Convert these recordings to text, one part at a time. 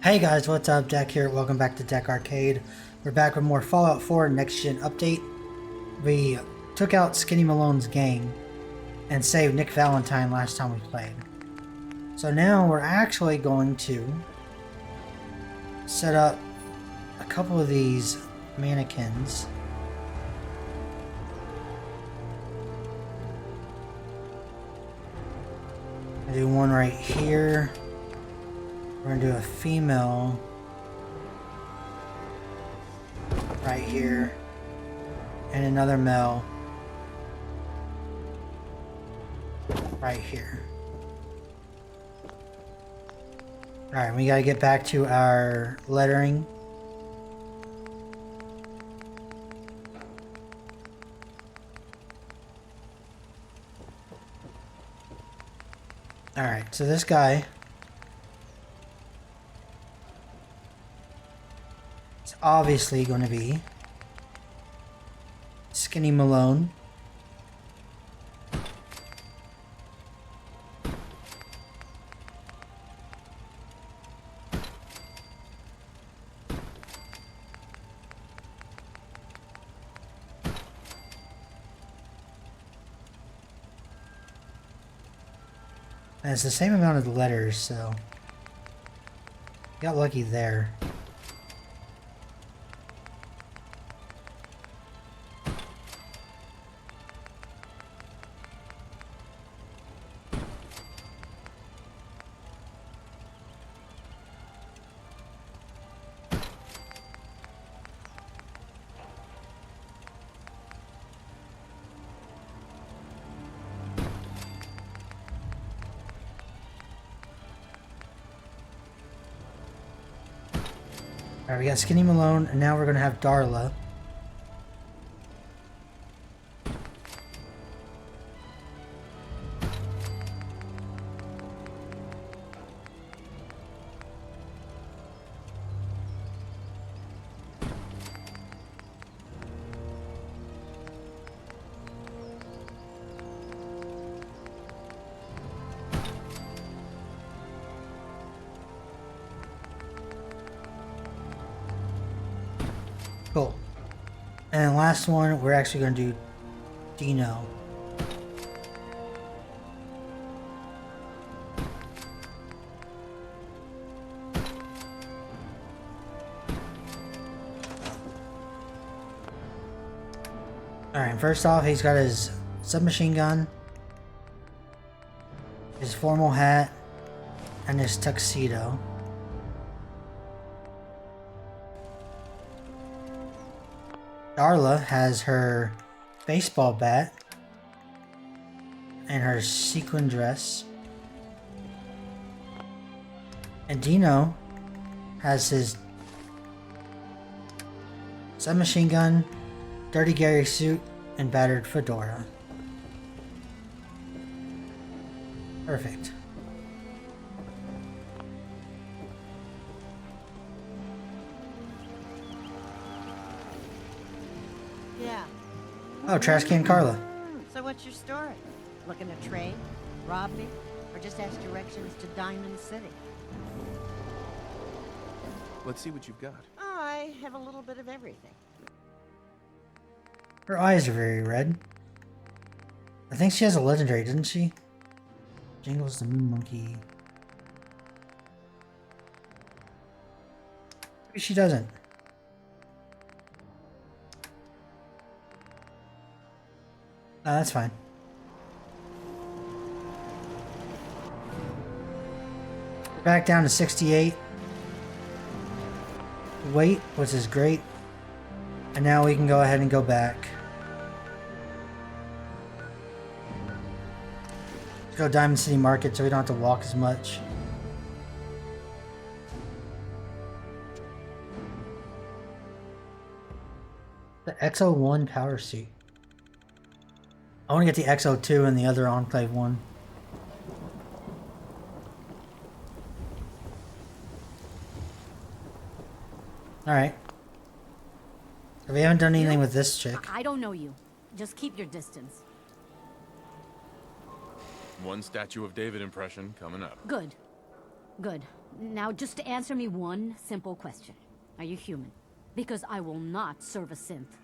Hey guys, what's up? Jack here. Welcome back to Deck Arcade. We're back with more Fallout 4 Next Gen update. We took out Skinny Malone's gang and saved Nick Valentine last time we played. So now we're actually going to set up a couple of these mannequins. I do one right here. We're gonna do a female right here and another male right here. Alright, we gotta get back to our lettering. Alright, so this guy is obviously going to be Skinny Malone. And it's the same amount of letters, so got lucky there. Alright, we got Skinny Malone, and now we're gonna have Darla. Cool. And last one, we're actually going to do Dino. Alright, first off, he's got his submachine gun, his formal hat, and his tuxedo. Darla has her baseball bat and her sequin dress. And Dino has his submachine gun, Dirty Gary suit, and battered fedora. Perfect. Yeah. Oh, Trash Can Carla. So what's your story? Looking to trade? Rob me? Or just ask directions to Diamond City? Let's see what you've got. Oh, I have a little bit of everything. Her eyes are very red. I think she has a legendary, doesn't she? Jingles the Moon Monkey. Maybe she doesn't. No, that's fine. We're back down to 68. Weight, which is great. And now we can go ahead and go back. Let's go Diamond City Market so we don't have to walk as much. The XO1 power suit. I want to get the XO2 and the other Enclave one. Alright. We haven't done anything with this chick. I don't know you. Just keep your distance. One Statue of David impression coming up. Good. Good. Now just answer me one simple question. Are you human? Because I will not serve a synth.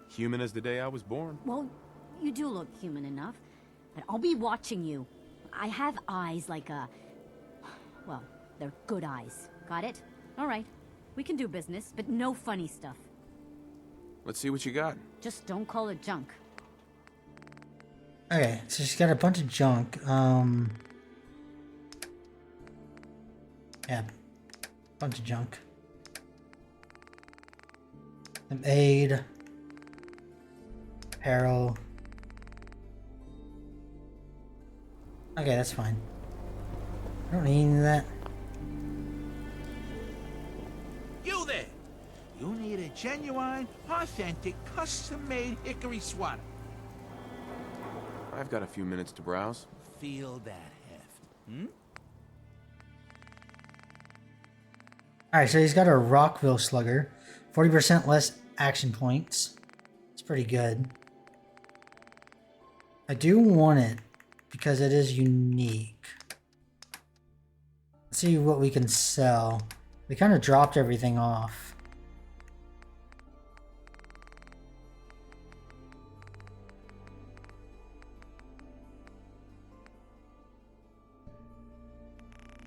Human as the day I was born. Well, you do look human enough. And I'll be watching you. I have eyes like a... Well, they're good eyes. Got it? Alright. We can do business, but no funny stuff. Let's see what you got. Just don't call it junk. Okay, so she's got a bunch of junk. Yeah, bunch of junk. Some aid, apparel. Okay, that's fine. I don't need any of that. You there! You need a genuine, authentic, custom-made hickory swatter. I've got a few minutes to browse. Feel that heft, hmm? Alright, so he's got a Rockville Slugger. 40% less action points. It's pretty good. I do want it because it is unique. Let's see what we can sell. We kind of dropped everything off.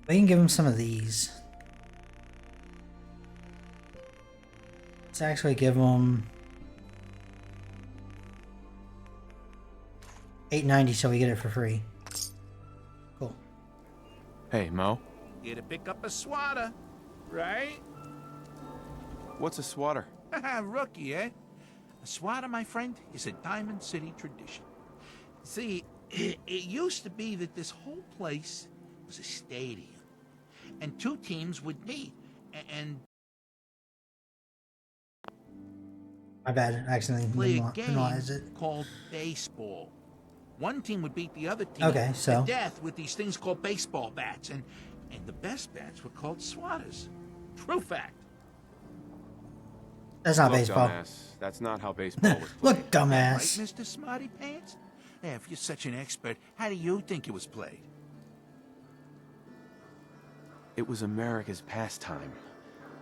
We can give him some of these. Let's actually give him $8.90 so we get it for free. Cool. Hey, Mo. Here to pick up a swatter, right? What's a swatter? Rookie, eh? A swatter, my friend, is a Diamond City tradition. See, it used to be that this whole place was a stadium. And two teams would meet, and My bad, I accidentally play a game minimalized it. called baseball. One team would beat the other team Okay, so- to death with these things called baseball bats, and the best bats were called swatters. True fact. That's not Look, baseball. dumbass. That's not how baseball was played. Look, Right, dumbass. Mr. Smarty Pants? Yeah, if you're such an expert, how do you think it was played? It was America's pastime.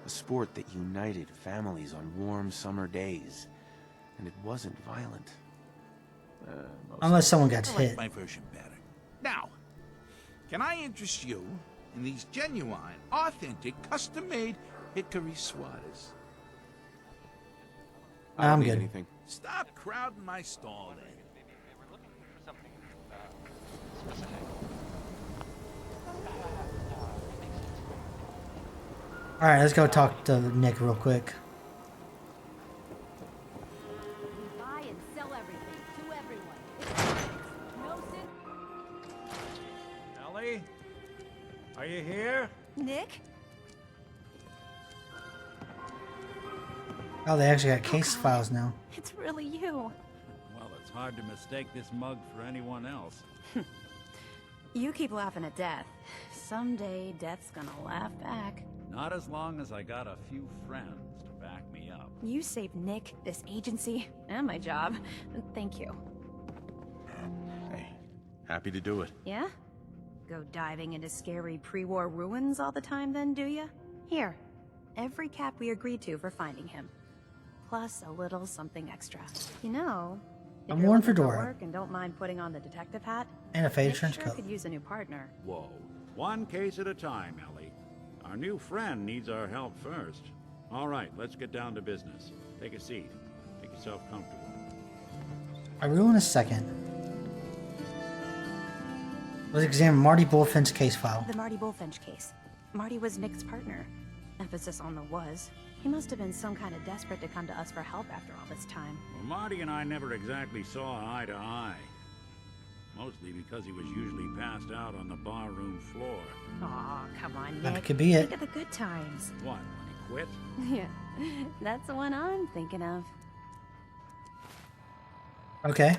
A sport that united families on warm summer days. And it wasn't violent. Unless someone gets I like hit. my version better. Now, can I interest you in these genuine, authentic, custom-made hickory swatters? I don't I'm need good. anything. Stop crowding my stall then. Alright, let's go talk to Nick real quick. Buy and sell everything to everyone. No sin. Ellie? Are you here? Nick? Oh, they actually got case files now. It's really you. Well, it's hard to mistake this mug for anyone else. You keep laughing at death. Someday, death's gonna laugh back. Not as long as I got a few friends to back me up. You saved Nick, this agency, and my job. Thank you. Hey, happy to do it. Yeah? Go diving into scary pre-war ruins all the time then, do ya? Here. Every cap we agreed to for finding him. Plus a little something extra. You know, if I'm you're worn looking fedora. work and don't mind putting on the detective hat, And a faded Nick trench sure coat. could use a new partner. Whoa. One case at a time, Ellie. Our new friend needs our help first. All right, let's get down to business. Take a seat. Make yourself comfortable. I will in a second. Let's examine Marty Bullfinch's case file. The Marty Bullfinch case. Marty was Nick's partner. Emphasis on the was. He must have been some kind of desperate to come to us for help after all this time. Well, Marty and I never exactly saw eye to eye. Mostly because he was usually passed out on the barroom floor. Aw, come on, That Nick. could be it. Think of the good times. What, when he quit? Yeah, that's the one I'm thinking of. Okay.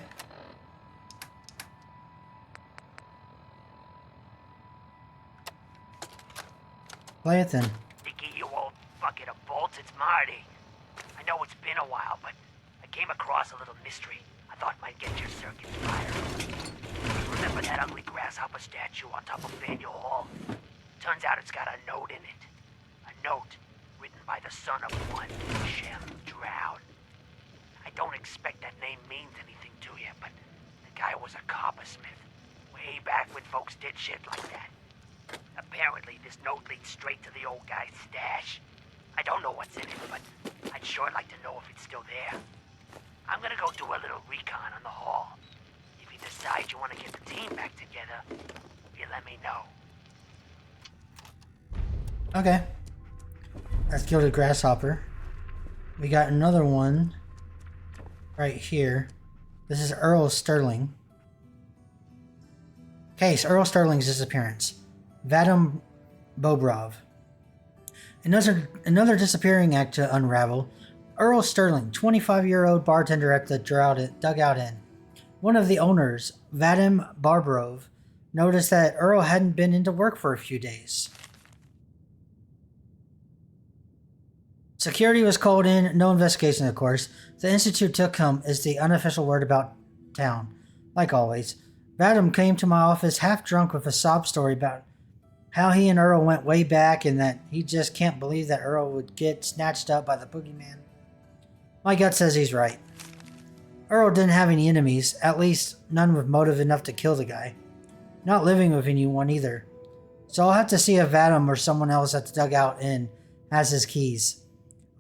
Play it then. Nicky, you old bucket of bolts, it's Marty. I know it's been a while, but I came across a little mystery I thought might get your circuits fired. Remember that ugly grasshopper statue on top of Faneuil Hall? Turns out it's got a note in it. A note written by the son of one Shem Drown. I don't expect that name means anything to you, but the guy was a coppersmith. Way back when folks did shit like that. Apparently, this note leads straight to the old guy's stash. I don't know what's in it, but I'd sure like to know if it's still there. I'm gonna go do a little recon on the hall. If you decide you want to get the team back together, you let me know. Okay. That's Gilded Grasshopper. We got another one right here. This is Earl Sterling. Case, Earl Sterling's disappearance. Vadim Bobrov. Another disappearing act to unravel. Earl Sterling, 25-year-old bartender at the Dugout Inn. One of the owners, Vadim Bobrov, noticed that Earl hadn't been into work for a few days. Security was called in, no investigation of course. The Institute took him is the unofficial word about town. Like always, Vadim came to my office half drunk with a sob story about how he and Earl went way back and that he just can't believe that Earl would get snatched up by the boogeyman. My gut says he's right. Earl didn't have any enemies, at least none with motive enough to kill the guy. Not living with anyone either. So I'll have to see if Vadim or someone else at the Dugout Inn has his keys.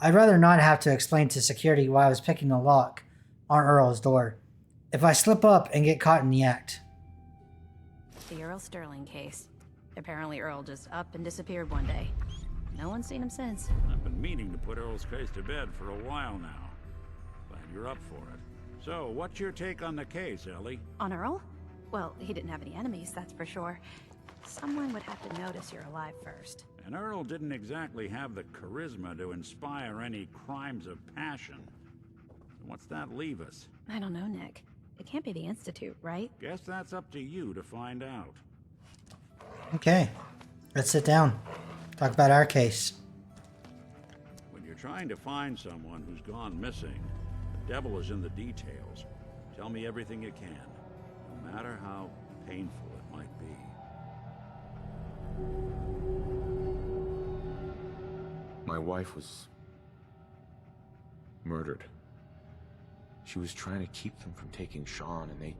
I'd rather not have to explain to security why I was picking the lock on Earl's door. If I slip up and get caught in the act. The Earl Sterling case. Apparently Earl just up and disappeared one day. No one's seen him since. I've been meaning to put Earl's case to bed for a while now. Glad you're up for it. So, what's your take on the case, Ellie? On Earl? Well, he didn't have any enemies, that's for sure. Someone would have to notice you're alive first. And Earl didn't exactly have the charisma to inspire any crimes of passion. What's that leave us? I don't know, Nick. It can't be the Institute, right? Guess that's up to you to find out. Okay, let's sit down. Talk about our case. When you're trying to find someone who's gone missing, the devil is in the details. Tell me everything you can, no matter how painful it might be. My wife was murdered. She was trying to keep them from taking Sean, and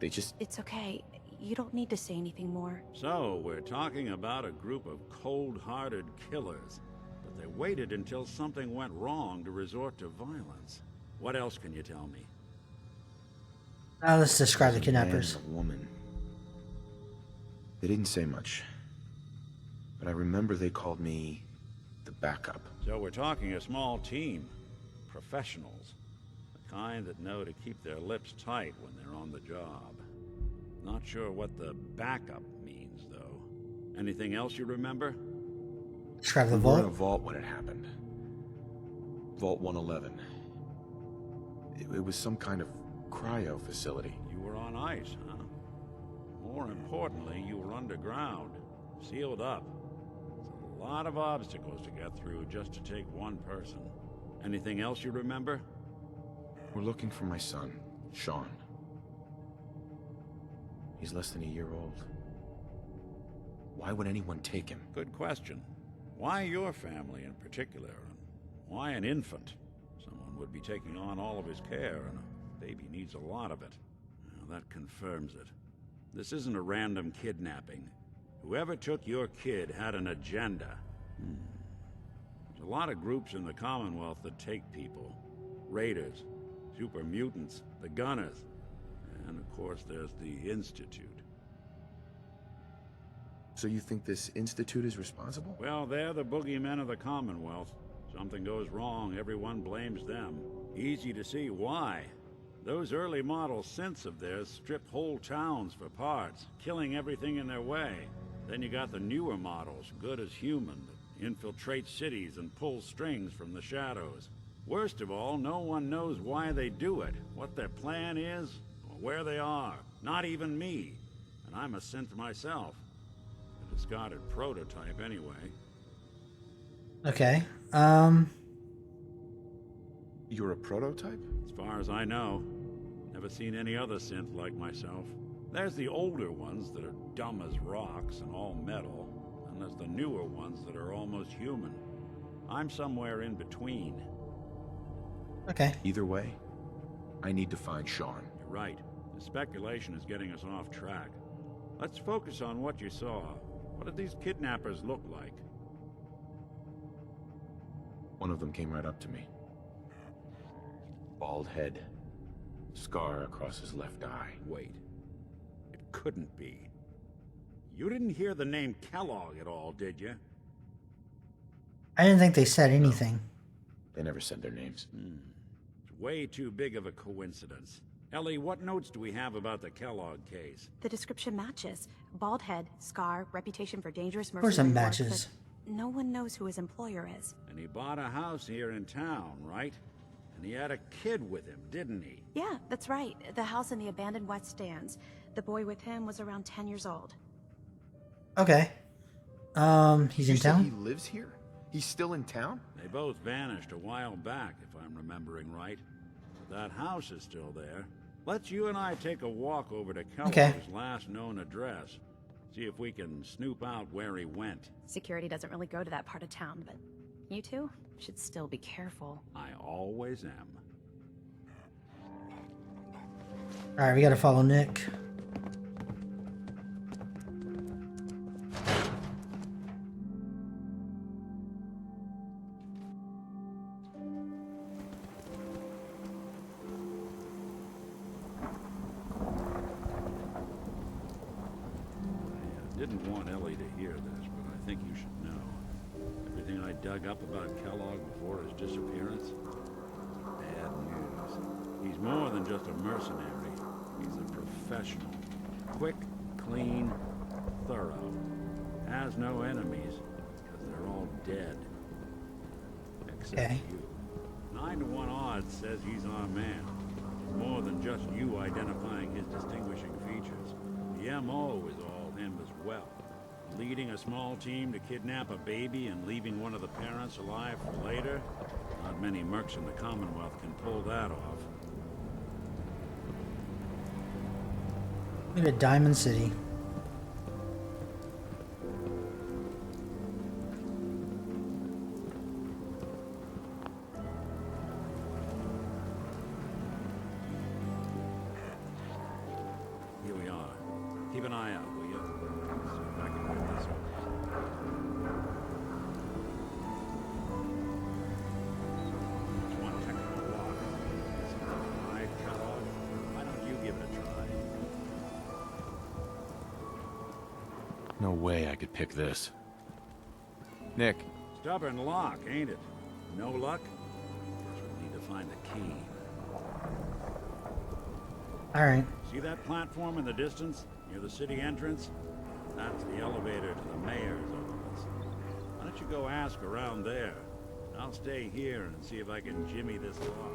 they just... It's okay. You don't need to say anything more. So, we're talking about a group of cold-hearted killers, but they waited until something went wrong to resort to violence. What else can you tell me? Now let's describe the There's a man kidnappers. and a woman. They didn't say much, but I remember they called me the backup. So we're talking a small team. Professionals. The kind that know to keep their lips tight when they're on the job. Not sure what the backup means, though. Anything else you remember? Describe the We were in a vault. vault when it happened. Vault 111. It was some kind of cryo facility. You were on ice, huh? More importantly, you were underground. Sealed up. It's a lot of obstacles to get through just to take one person. Anything else you remember? We're looking for my son, Sean. He's less than a year old. Why would anyone take him? Good question. Why your family in particular? And why an infant? Someone would be taking on all of his care, and a baby needs a lot of it. Well, that confirms it. This isn't a random kidnapping. Whoever took your kid had an agenda. There's a lot of groups in the Commonwealth that take people. Raiders, super mutants, the Gunners, and of course there's the Institute. So you think this institute is responsible? Well, they're the boogeymen of the Commonwealth. Something goes wrong, everyone blames them. Easy to see why. Those early model synths of theirs strip whole towns for parts, killing everything in their way. Then you got the newer models, good as human, that infiltrate cities and pull strings from the shadows. Worst of all, no one knows why they do it, what their plan is, or where they are. Not even me. And I'm a synth myself. A discarded prototype anyway. Okay. You're a prototype? As far as I know. Never seen any other synth like myself. There's the older ones that are dumb as rocks and all metal, and there's the newer ones that are almost human. I'm somewhere in between. Okay. Either way, I need to find Sean. You're right. The speculation is getting us off track. Let's focus on what you saw. What did these kidnappers look like? One of them came right up to me. Bald head. Scar across his left eye. Wait. It couldn't be. You didn't hear the name Kellogg at all, did you? I didn't think they said anything. They never said their names. It's way too big of a coincidence. Ellie, what notes do we have about the Kellogg case? The description matches. Bald head, scar, reputation for dangerous Of course it mercenary work, matches. but no one knows who his employer is. And he bought a house here in town, right? And he had a kid with him, didn't he? Yeah, that's right. The house in the abandoned West Stands. The boy with him was around 10 years old. Okay. He's in You said town? he lives here? He's still in town? They both vanished a while back, if I'm remembering right. But that house is still there. Let's you and I take a walk over to Kellogg's last known address. See if we can snoop out where he went. Security doesn't really go to that part of town, but you two should still be careful. I always am. Alright, we gotta follow Nick. I didn't want Ellie to hear this, but I think you should know. Everything I dug up about Kellogg before his disappearance, bad news. He's more than just a mercenary. He's a professional. Quick, clean, thorough. Has no enemies, because they're all dead. Except you. 9 to 1 odds says he's our man. More than just you identifying his distinguishing features. The MO is all him as well. Leading a small team to kidnap a baby and leaving one of the parents alive for later? Not many mercs in the Commonwealth can pull that off. Look at Diamond City. Here we are. Keep an eye out, will you? See if I can get this one. It's one heck of a walk. Something I cut off. Why don't you give it a try? No way I could pick this. Nick, Stubborn lock, ain't it? No luck? Guess we'll need to find the key. Alright. See that platform in the distance, near the city entrance? That's the elevator to the mayor's office. Why don't you go ask around there? I'll stay here and see if I can jimmy this lock.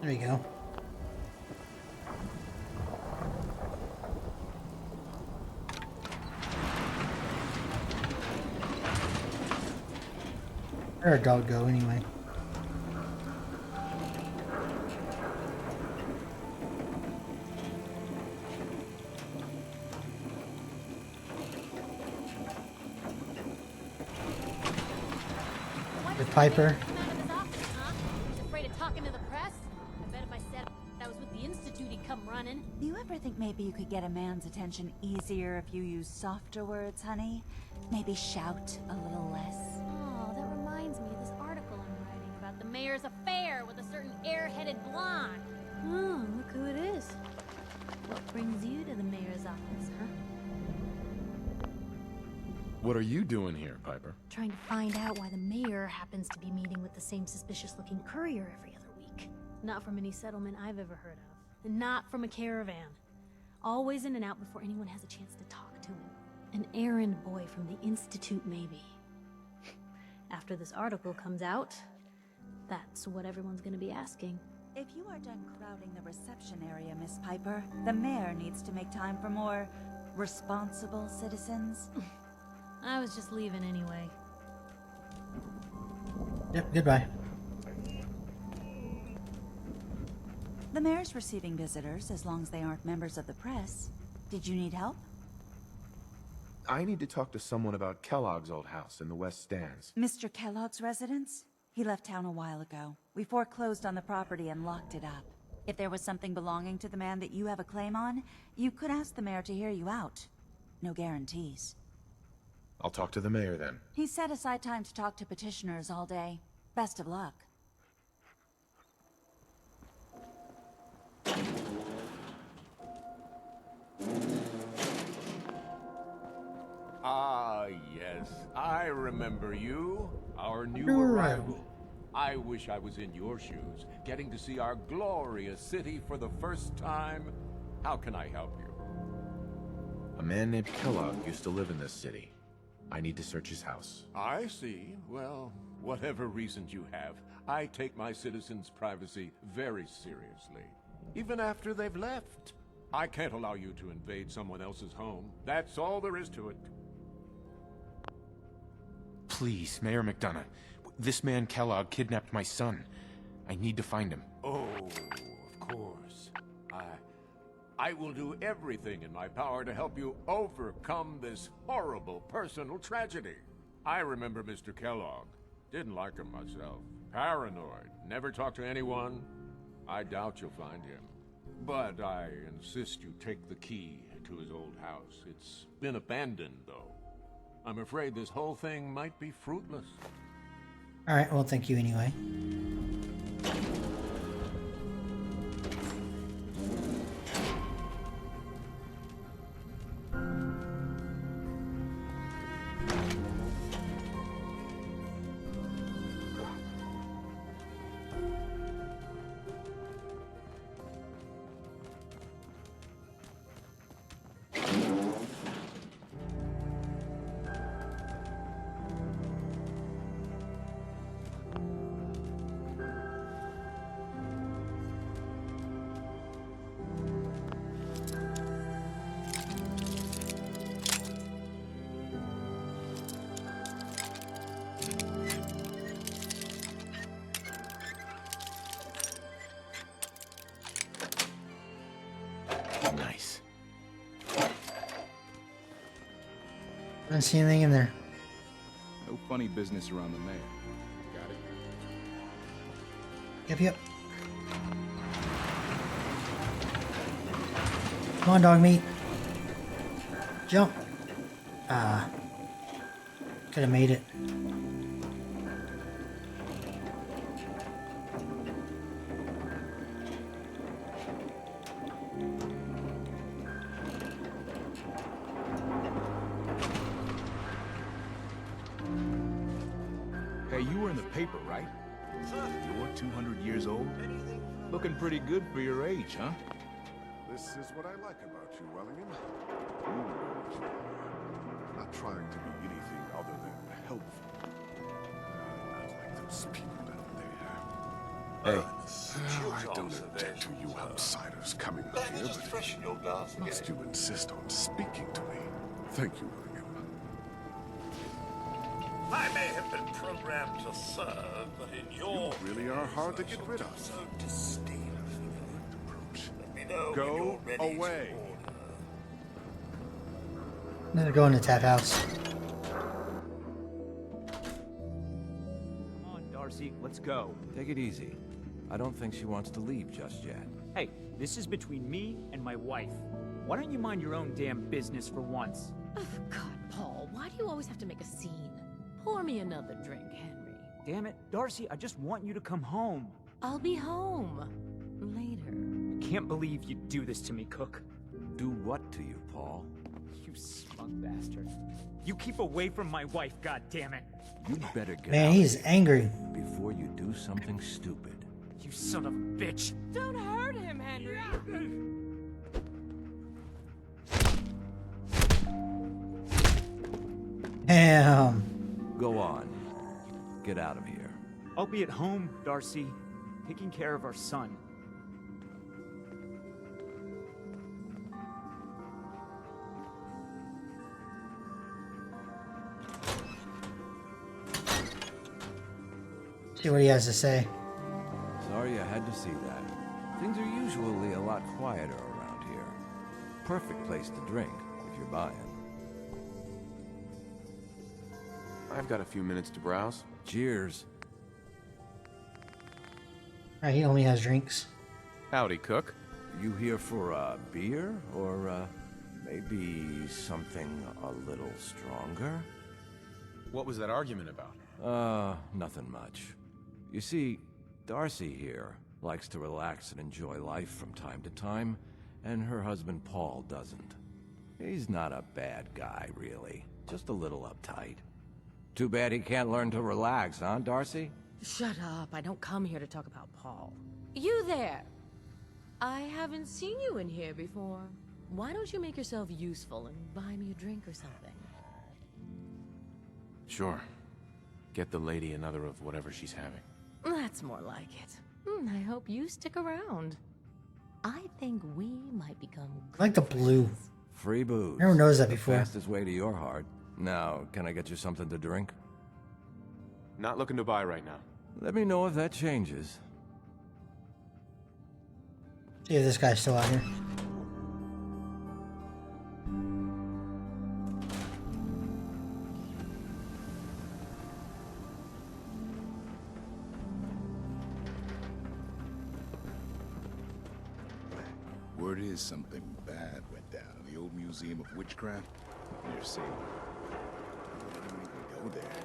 There you go. Where'd our dog go anyway? With Piper. Afraid of talking to the press? I bet if I said that was with the Institute, he'd come running. Do you ever think maybe you could get a man's attention easier if you use softer words, honey? Maybe shout a little less. Oh, that reminds me of this article I'm writing about the mayor's affair with a certain airheaded blonde. Oh, look who it is. What brings you to the mayor's office, huh? what are you doing here, Piper? Trying to find out why the mayor happens to be meeting with the same suspicious-looking courier every other week. Not from any settlement I've ever heard of. And not from a caravan. Always in and out before anyone has a chance to talk to him. An errand boy from the Institute, maybe. After this article comes out, that's what everyone's gonna be asking. If you are done crowding the reception area, Miss Piper, the mayor needs to make time for more responsible citizens. I was just leaving anyway. Yep, goodbye. The mayor's receiving visitors as long as they aren't members of the press. Did you need help? I need to talk to someone about Kellogg's old house in the West Stands. Mr. Kellogg's residence? He left town a while ago. We foreclosed on the property and locked it up. If there was something belonging to the man that you have a claim on, you could ask the mayor to hear you out. No guarantees. I'll talk to the mayor then. He set aside time to talk to petitioners all day. Best of luck. Ah, yes. I remember you. Our new Hello. arrival. I wish I was in your shoes, getting to see our glorious city for the first time. How can I help you? A man named Kellogg used to live in this city. I need to search his house. I see. Well, whatever reasons you have, I take my citizens' privacy very seriously. Even after they've left. I can't allow you to invade someone else's home. That's all there is to it. Please, Mayor McDonough. This man Kellogg kidnapped my son. I need to find him. Oh, of course. I will do everything in my power to help you overcome this horrible personal tragedy. I remember Mr. Kellogg. Didn't like him myself. Paranoid. Never talked to anyone. I doubt you'll find him. But I insist you take the key to his old house. It's been abandoned, though. I'm afraid this whole thing might be fruitless. Alright, well, thank you anyway. Nice. I didn't see anything in there. No funny business around the mayor. Got it? Yep. Come on, dog meat. Jump. Ah. Could have made it. Hey, you were in the paper, right? You're 200 years old? Looking pretty good for your age, huh? This is what I like about you, Wellingham. You know what you are. Not trying to be anything other than helpful. Not like those people down there. Hey. I don't object to you outsiders coming here, but must you insist on speaking to me? Thank you, Wellingham. I may have been programmed to serve, but in your... You really are hard to get rid of. So disdainful. Let me know when Go you're ready away. to order. I'm gonna go in the tap house. Come on, Darcy, let's go. Take it easy. I don't think she wants to leave just yet. Hey, this is between me and my wife. Why don't you mind your own damn business for once? Oh, God, Paul, why do you always have to make a scene? Pour me another drink, Henry. Damn it, Darcy, I just want you to come home. I'll be home. Later. I can't believe you do this to me, Cook. Do what to you, Paul? You smug bastard. You keep away from my wife, goddammit. You better get Man, out he's of here angry. before you do something stupid. You son of a bitch. Don't hurt him, Henry. Damn. Go on. Get out of here. I'll be at home, Darcy, taking care of our son. See what he has to say. Sorry you had to see that. Things are usually a lot quieter around here. Perfect place to drink, if you're buying. I've got a few minutes to browse. Cheers. He only has drinks. Howdy, Cook. You here for a beer? Or, maybe something a little stronger? What was that argument about? Nothing much. You see, Darcy here likes to relax and enjoy life from time to time, and her husband Paul doesn't. He's not a bad guy, really. Just a little uptight. Too bad he can't learn to relax, huh, Darcy? Shut up. I don't come here to talk about Paul. You there. I haven't seen you in here before. Why don't you make yourself useful and buy me a drink or something? Sure. Get the lady another of whatever she's having. That's more like it. I hope you stick around. I think we might become I like the blue. Free booze. Never noticed that before. The fastest way to your heart. Now, can I get you something to drink? Not looking to buy right now. Let me know if that changes. See if this guy's still out here. Word is something bad went down in the old Museum of Witchcraft near Salem. I don't even go there.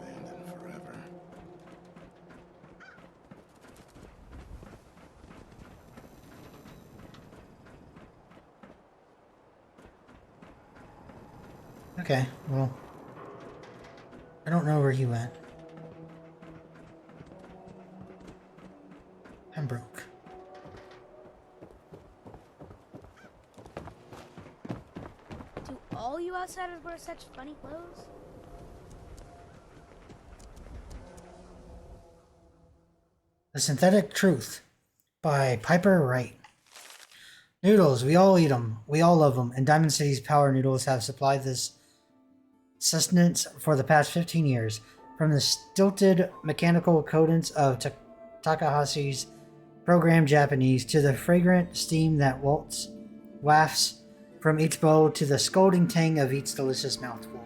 Abandoned forever. Okay, well, I don't know where he went. Pembroke. Do all you outsiders wear such funny clothes? The Synthetic Truth by Piper Wright. Noodles, we all eat them. We all love them. And Diamond City's power noodles have supplied this sustenance for the past 15 years. From the stilted mechanical cadence of Takahashi's programmed Japanese to the fragrant steam that wafts from each bowl to the scolding tang of each delicious mouthful.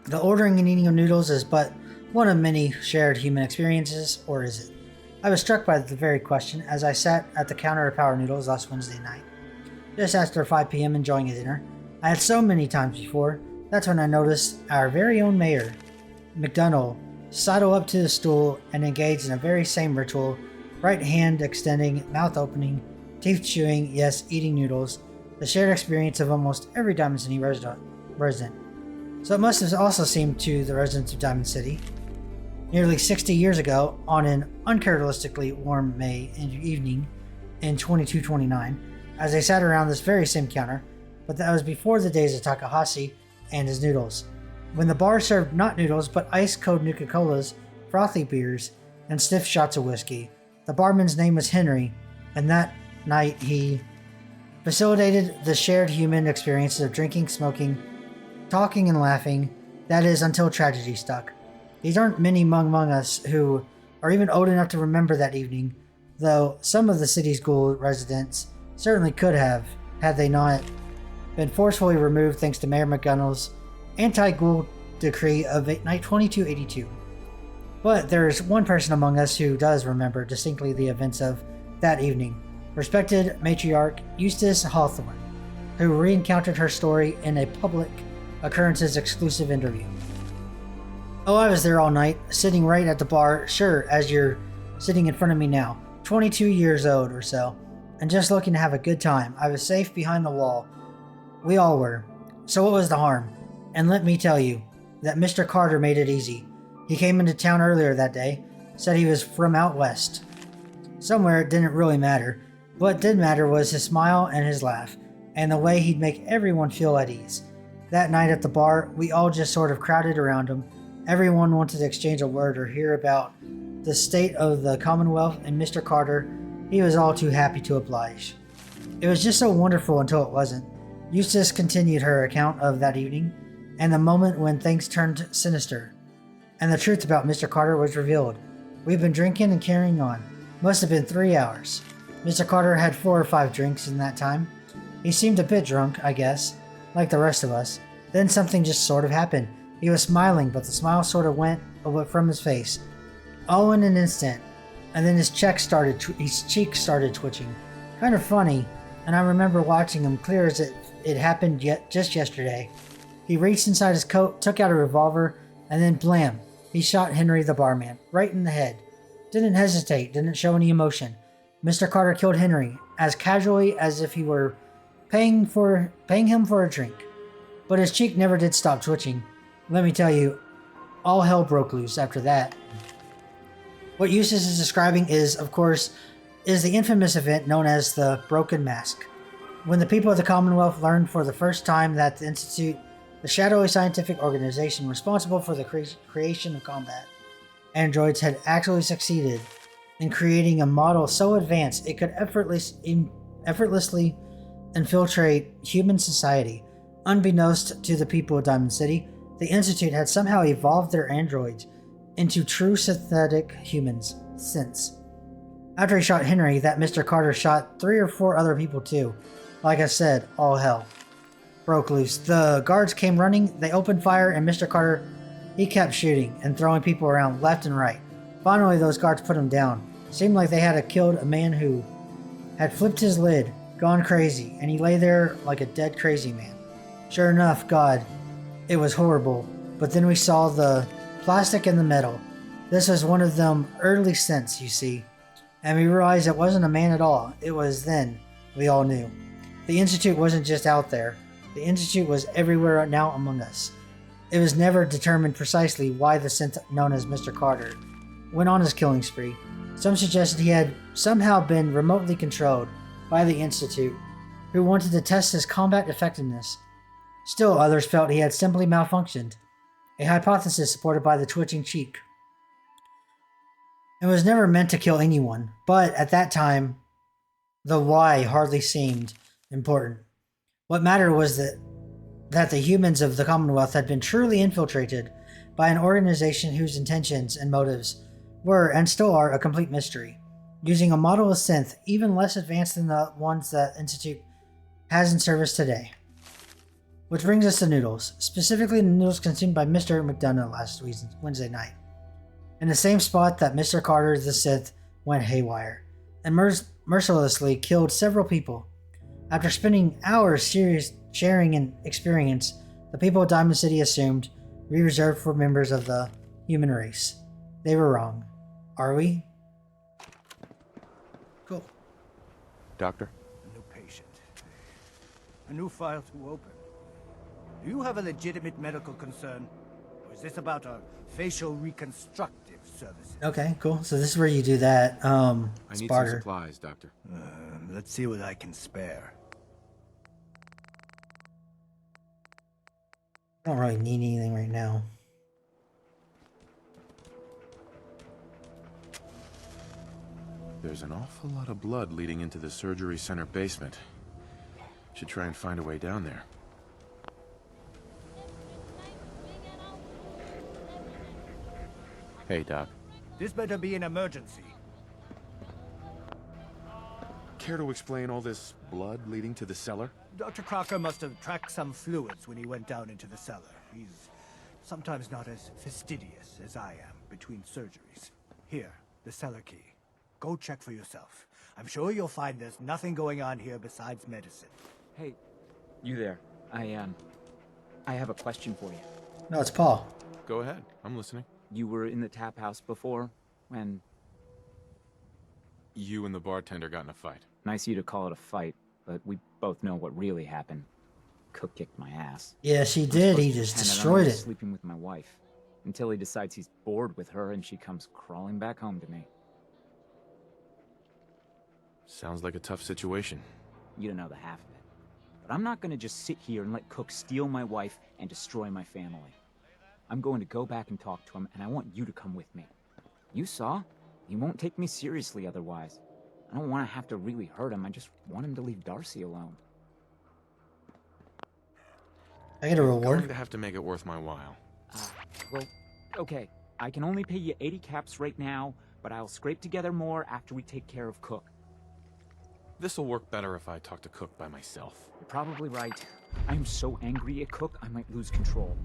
The ordering and eating of noodles is but one of many shared human experiences, or is it? I was struck by the very question as I sat at the counter of Power Noodles last Wednesday night, just after 5 p.m. enjoying a dinner. I had so many times before. That's when I noticed our very own mayor, McDonald, sidle up to the stool and engage in the very same ritual, right hand extending, mouth opening, teeth chewing, yes, eating noodles, the shared experience of almost every Diamond City resident. So it must have also seemed to the residents of Diamond City. Nearly 60 years ago, on an uncharacteristically warm May evening in 2229, as they sat around this very same counter, but that was before the days of Takahashi and his noodles, when the bar served not noodles but ice-cold Nuka-Colas, frothy beers, and stiff shots of whiskey. The barman's name was Henry, and that night he facilitated the shared human experiences of drinking, smoking, talking, and laughing, that is, until tragedy struck. These aren't many among us who are even old enough to remember that evening, though some of the city's ghoul residents certainly could have, had they not been forcefully removed thanks to Mayor McGonagall's anti-ghoul decree of night 2282. But there is one person among us who does remember distinctly the events of that evening. Respected matriarch Eustace Hawthorne, who re-encountered her story in a public occurrences exclusive interview. Oh, I was there all night, sitting right at the bar, sure, as you're sitting in front of me now, 22 years old or so, and just looking to have a good time. I was safe behind the wall. We all were. So what was the harm? And let me tell you that Mr. Carter made it easy. He came into town earlier that day, said he was from out west. Somewhere it didn't really matter. What did matter was his smile and his laugh, and the way he'd make everyone feel at ease. That night at the bar, we all just sort of crowded around him. Everyone wanted to exchange a word or hear about the state of the Commonwealth, and Mr. Carter, he was all too happy to oblige. It was just so wonderful until it wasn't. Eustace continued her account of that evening, and the moment when things turned sinister. and the truth about Mr. Carter was revealed. We've been drinking and carrying on. Must have been 3 hours. Mr. Carter had 4 or 5 drinks in that time. He seemed a bit drunk, I guess, like the rest of us. Then something just sort of happened. He was smiling, but the smile sort of went away from his face. All in an instant. And then his cheek started twitching. Kind of funny, and I remember watching him clear as it happened just yesterday. He reached inside his coat, took out a revolver, and then blam! He shot Henry the barman, right in the head. Didn't hesitate, didn't show any emotion. Mr. Carter killed Henry, as casually as if he were paying him for a drink. But his cheek never did stop twitching. Let me tell you, all hell broke loose after that. What Eustace is describing is, of course, the infamous event known as the Broken Mask. When the people of the Commonwealth learned for the first time that the Institute, the shadowy scientific organization responsible for the creation of combat androids, had actually succeeded in creating a model so advanced it could effortlessly infiltrate human society. Unbeknownst to the people of Diamond City, the Institute had somehow evolved their androids into true synthetic humans since. After he shot Henry, that Mr. Carter shot 3 or 4 other people too. Like I said, all hell broke loose. The guards came running, they opened fire, and Mr. Carter, he kept shooting and throwing people around left and right. Finally, those guards put him down. Seemed like they had killed a man who had flipped his lid, gone crazy, and he lay there like a dead crazy man. Sure enough, God, it was horrible. But then we saw the plastic and the metal. This was one of them early synths, you see. And we realized it wasn't a man at all. It was then we all knew. The Institute wasn't just out there. The Institute was everywhere now among us. It was never determined precisely why the synth known as Mr. Carter went on his killing spree. Some suggested he had somehow been remotely controlled by the Institute, who wanted to test his combat effectiveness. Still, others felt he had simply malfunctioned, a hypothesis supported by the twitching cheek. It was never meant to kill anyone, but at that time, the why hardly seemed important. What mattered was that the humans of the Commonwealth had been truly infiltrated by an organization whose intentions and motives were, and still are, a complete mystery, using a model of synth even less advanced than the ones that Institute has in service today. Which brings us to noodles, specifically the noodles consumed by Mr. McDonough last Wednesday night. In the same spot that Mr. Carter the Sith went haywire, and mercilessly killed several people. After spending hours sharing an experience, the people of Diamond City assumed we reserved for members of the human race. They were wrong. Are we? Cool. Doctor? A new patient. A new file to open. Do you have a legitimate medical concern? Or is this about our facial reconstructive services? Okay, cool. So this is where you do that. I need some Sparter. supplies, Doctor. Let's see what I can spare. I don't really need anything right now. There's an awful lot of blood leading into the surgery center basement. Should try and find a way down there. Hey, Doc. This better be an emergency. Care to explain all this blood leading to the cellar? Dr. Crocker must have tracked some fluids when he went down into the cellar. He's sometimes not as fastidious as I am between surgeries. Here, the cellar key. Go check for yourself. I'm sure you'll find there's nothing going on here besides medicine. Hey, you there. I have a question for you. No, it's Paul. Go ahead. I'm listening. You were in the tap house before, when... You and the bartender got in a fight. Nice of you to call it a fight, but we both know what really happened. Cook kicked my ass. Yeah, she did. He just destroyed it. Sleeping with my wife, until he decides he's bored with her and she comes crawling back home to me. Sounds like a tough situation. You don't know the half of it. But I'm not gonna just sit here and let Cook steal my wife and destroy my family. I'm going to go back and talk to him, and I want you to come with me. You saw? He won't take me seriously otherwise. I don't want to have to really hurt him. I just want him to leave Darcy alone. I get a reward. I'm going to have to make it worth my while. Well, okay. I can only pay you 80 caps right now, but I'll scrape together more after we take care of Cook. This'll work better if I talk to Cook by myself. You're probably right. I am so angry at Cook, I might lose control.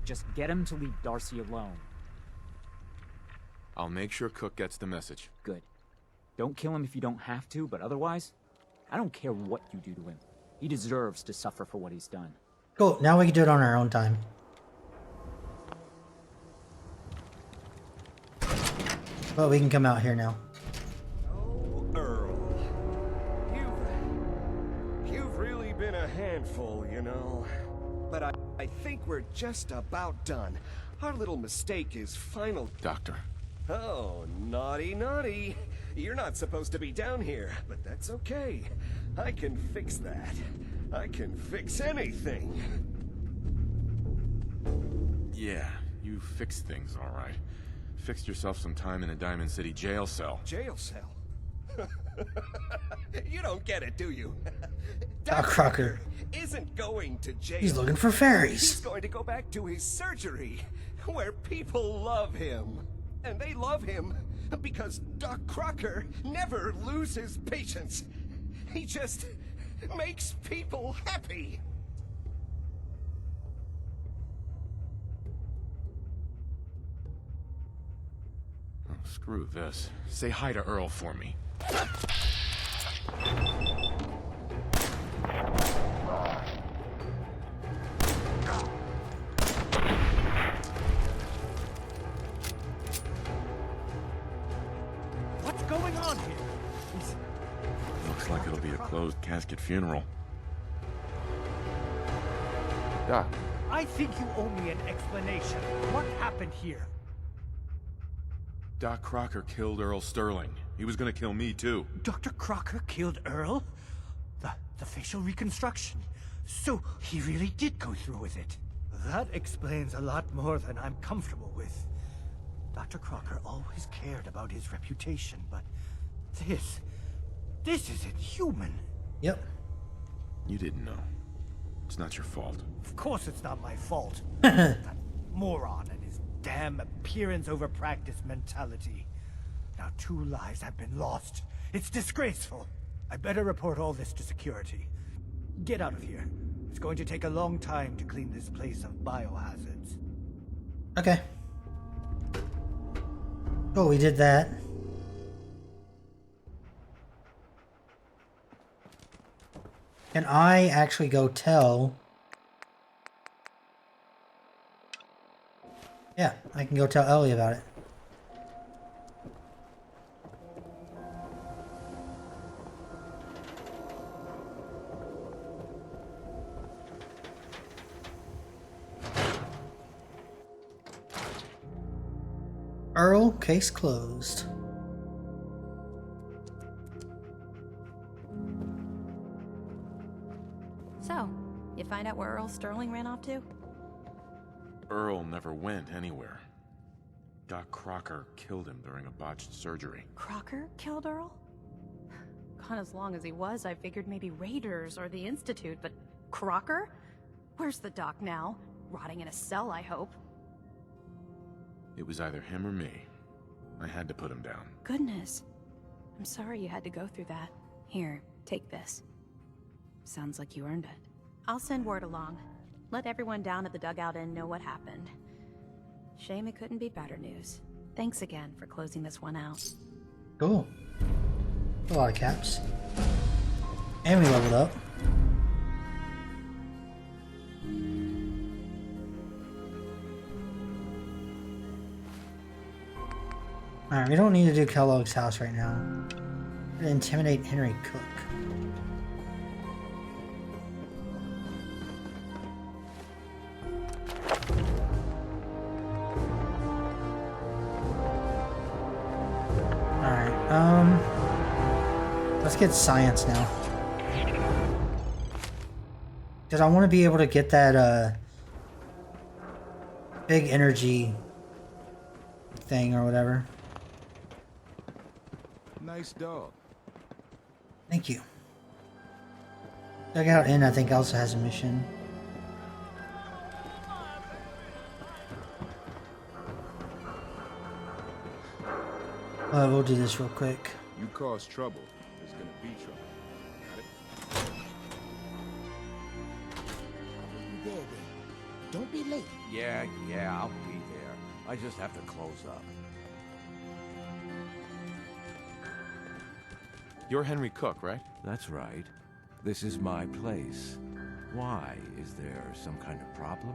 Just get him to leave Darcy alone. I'll make sure Cook gets the message. Good. Don't kill him if you don't have to, but otherwise, I don't care what you do to him. He deserves to suffer for what he's done. Cool, now we can do it on our own time. But we can come out here now. Oh, Earl. You've really been a handful, you know. But I think we're just about done. Our little mistake is final. Doctor. Oh, naughty, naughty. You're not supposed to be down here, but that's okay. I can fix that. I can fix anything. Yeah, you fixed things all right. Fixed yourself some time in a Diamond City jail cell. Jail cell? You don't get it, do you? Doc Crocker isn't going to jail. He's looking for fairies. He's going to go back to his surgery, where people love him. And they love him because Doc Crocker never loses patience. He just makes people happy. Oh, screw this. Say hi to Earl for me. What's going on here? Looks like it'll be a closed casket funeral. Doc. I think you owe me an explanation. What happened here? Doc Crocker killed Earl Sterling. He was gonna kill me, too. Dr. Crocker killed Earl? The facial reconstruction. So he really did go through with it. That explains a lot more than I'm comfortable with. Dr. Crocker always cared about his reputation, but this isn't human. Yep. You didn't know. It's not your fault. Of course it's not my fault. That moron and his damn appearance over practice mentality. Now 2 lives have been lost. It's disgraceful. I better report all this to security. Get out of here. It's going to take a long time to clean this place of biohazards. Okay. Oh, we did that. Can I actually go tell? Yeah, I can go tell Ellie about it. Earl, case closed. So, you find out where Earl Sterling ran off to? Earl never went anywhere. Doc Crocker killed him during a botched surgery. Crocker killed Earl? Gone as long as he was, I figured maybe Raiders or the Institute, but Crocker? Where's the doc now? Rotting in a cell, I hope. It was either him or me. I had to put him down. Goodness. I'm sorry you had to go through that. Here, take this. Sounds like you earned it. I'll send word along. Let everyone down at the dugout inn know what happened. Shame it couldn't be better news. Thanks again for closing this one out. Cool. A lot of caps. And we leveled up. Alright, we don't need to do Kellogg's house right now. We're gonna intimidate Henry Cook. Let's get science now. Because I want to be able to get that, big energy thing or whatever. Nice dog. Thank you. Dugout Inn, I think, also has a mission. We'll do this real quick. You cause trouble, there's gonna be trouble. Got it? There, then. Don't be late. Yeah, I'll be there. I just have to close up. You're Henry Cook, right? That's right. This is my place. Why? Is there some kind of problem?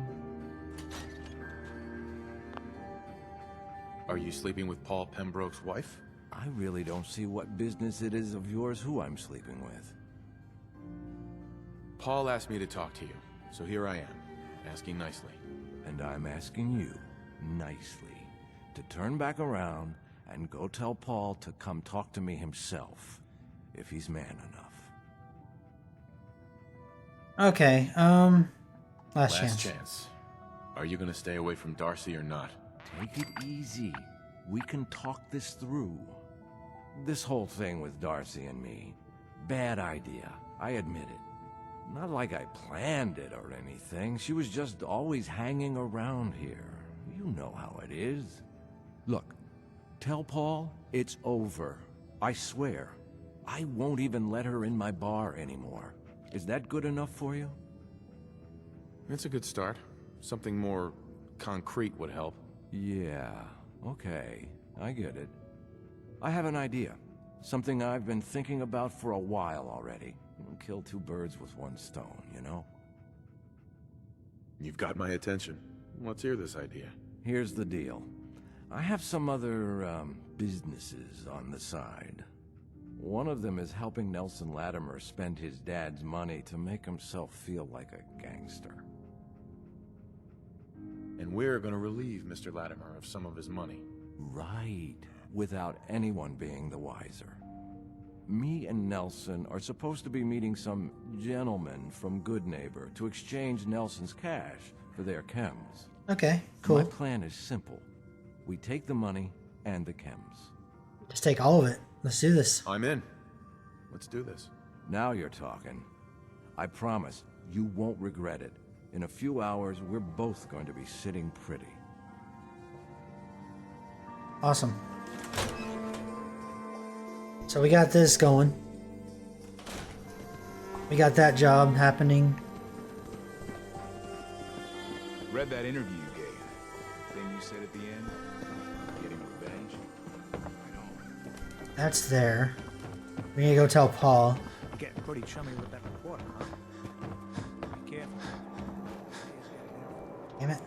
Are you sleeping with Paul Pembroke's wife? I really don't see what business it is of yours who I'm sleeping with. Paul asked me to talk to you, so here I am, asking nicely. And I'm asking you, nicely, to turn back around and go tell Paul to come talk to me himself, if he's man enough. Okay, last chance. Are you gonna stay away from Darcy or not? Take it easy. We can talk this through. This whole thing with Darcy and me, bad idea, I admit it. Not like I planned it or anything. She was just always hanging around here. You know how it is. Look, tell Paul it's over. I swear. I won't even let her in my bar anymore. Is that good enough for you? It's a good start. Something more concrete would help. Yeah, okay. I get it. I have an idea. Something I've been thinking about for a while already. Kill two birds with one stone, you know? You've got my attention. Let's hear this idea. Here's the deal. I have some other, businesses on the side. One of them is helping Nelson Latimer spend his dad's money to make himself feel like a gangster. And we're gonna relieve Mr. Latimer of some of his money. Right. Without anyone being the wiser. Me and Nelson are supposed to be meeting some gentleman from Goodneighbor to exchange Nelson's cash for their chems. Okay, cool. My plan is simple. We take the money and the chems. Just take all of it. Let's do this. I'm in. Let's do this. Now you're talking. I promise, you won't regret it. In a few hours, we're both going to be sitting pretty. Awesome. So we got this going. We got that job happening. Read that interview you gave. Thing you said at the end? Getting revenge? That's there. We're gonna go tell Paul. Getting pretty chummy with that reporter, huh? Be careful. Damn it.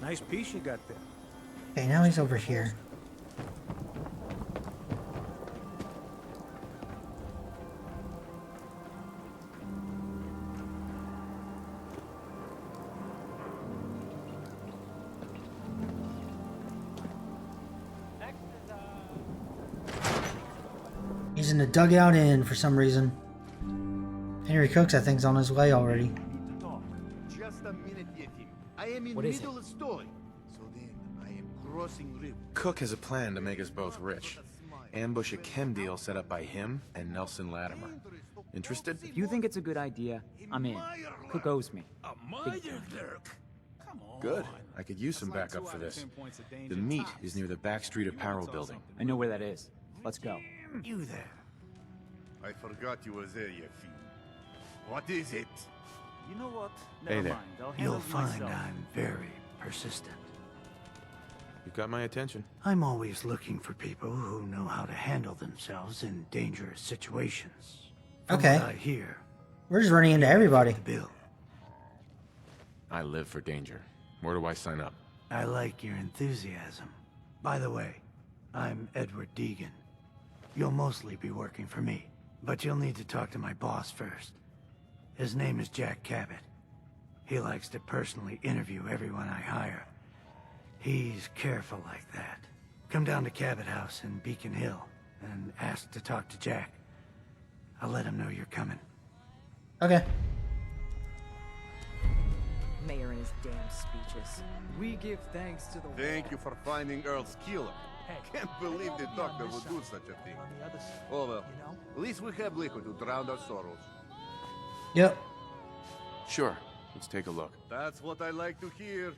Nice piece you got there. Okay, now he's over here. He's in the dugout inn for some reason. Henry Cooks, I think, is on his way already. Just a minute, Yeti. I am in What is middle of story. So then I am crossing river. Cook has a plan to make us both rich. Ambush a chem deal set up by him and Nelson Latimer. Interested? If you think it's a good idea, I'm in. Cook owes me. Big time. Good. I could use some backup for this. The meet is near the back street apparel building. I know where that is. Let's go. You there. I forgot you were there, Yeti. What is it? You know what? Hey Never there. mind. I'll handle You'll it find myself. I'm very persistent. You've got my attention. I'm always looking for people who know how to handle themselves in dangerous situations. From Okay. what I hear, We're just running into everybody. the bill. I live for danger. Where do I sign up? I like your enthusiasm. By the way, I'm Edward Deegan. You'll mostly be working for me, but you'll need to talk to my boss first. His name is Jack Cabot. He likes to personally interview everyone I hire. He's careful like that. Come down to Cabot House in Beacon Hill and ask to talk to Jack. I'll let him know you're coming. Okay. Mayor and his damn speeches. We give thanks to the Thank you for finding Earl's killer. Can't believe the doctor would do such a thing. Oh well, at least we have liquor to drown our sorrows. Yep. Sure. Let's take a look. That's what I like to hear.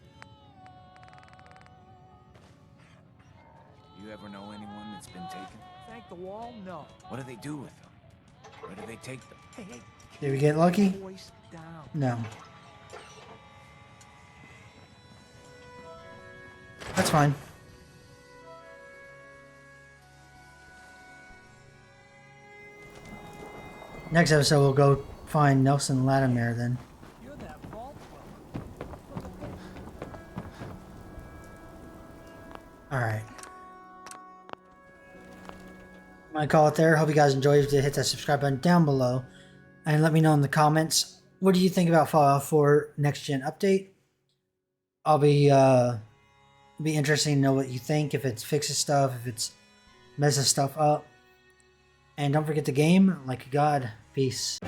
You ever know anyone that's been taken? Thank the wall? No. What do they do with them? Where do they take them? Hey, Did we get lucky? voice down. No. That's fine. Next episode, we'll go find Nelson Latimer then. You're that vault Alright. I'm gonna call it there. Hope you guys enjoyed. If you did, hit that subscribe button down below. And let me know in the comments, what do you think about Fallout 4 Next Gen Update? I'll be interesting to know what you think, if it fixes stuff, if it's messes stuff up. And don't forget the game, like a god. Peace.